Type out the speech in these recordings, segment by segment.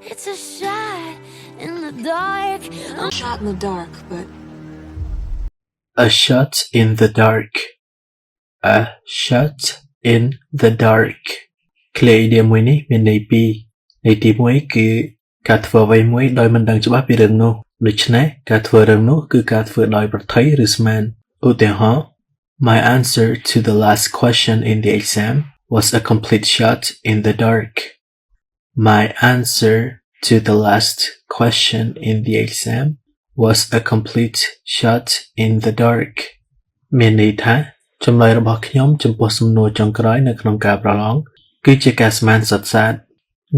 It's a shot in the dark. A shot in the dark, but A shot in the dark. A shot in the dark ឃ្លាអ៊ីឌៀមមួយនេះមានន័យពីរន័យទី1គឺការធ្វើអ្វីមួយដោយមិនដឹងច្បាស់ពីរឿងនោះដូច្នេះការធ្វើរឿងនោះគឺការធ្វើដោយប្រថុយឬស្មានឧទាហរណ៍ My answer to the last question in the exam was a complete shot in the dark. My answer to the last question in the exam was a complete shot in the dark. មានន័យថាចម្លើយរបស់ខ្ញុំចំពោះសំណួរចុងក្រោយនៅក្នុងការប្រឡងគឺជាការស្មានសុទ្ធសាធ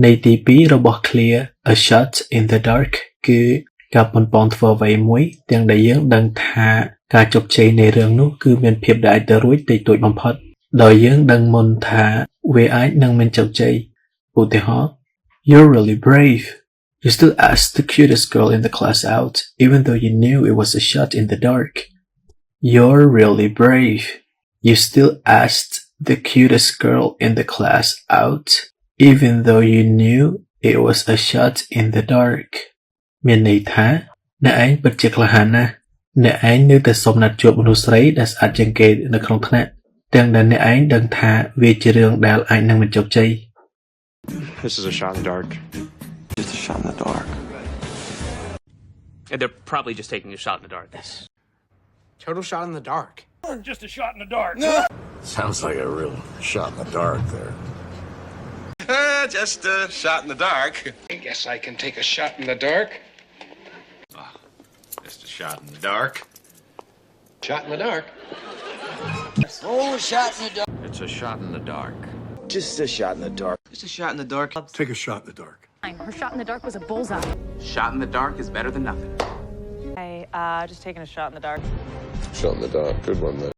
ន័យទី2របស់ឃ្លា a shot in the dark គឺការប៉ុនប៉ងធ្វើអ្វីមួយទាំងដែលយើងដឹងថាការជោគជ័យនៃរឿងនោះគឺមានភាពដែលអាចទៅរួចតិចតួចបំផុតដោយយើងដឹងមុនថាវាអាចនឹងមានជោគជ័យឧទាហរណ៍ You're really brave. You still asked the cutest girl in the class out even though you knew it was a shot in the dark. You're really brave. You still asked the cutest girl in the class out even though you knew it was a shot in the dark. មានន័យថាអ្នកឯងពិតជាក្លាហានណាស់អ្នកឯងនៅតែសុំណាត់ជួបមនុស្សស្រីដែលស្អាតជាងគេនៅក្នុងថ្នាក់ទាំងដែលអ្នកឯងដឹងថាវាជារឿងដែលអាចនឹងមិនជោគជ័យ This is a shot in the dark. Just a shot in the dark. And they're probably just taking a shot in the dark. Total shot in the dark. Just a shot in the dark. Sounds like a real shot in the dark there. Just a shot in the dark. I guess I can take a shot in the dark. Just a shot in the dark. Shot in the dark. oh, shot in the dark. It's a shot in the dark. Just a shot in the dark. Just a shot in the dark. Take a shot in the dark. Her shot in the dark was a bullseye. Shot in the dark is better than nothing. Just taking a shot in the dark. Shot in the dark. Good one, man.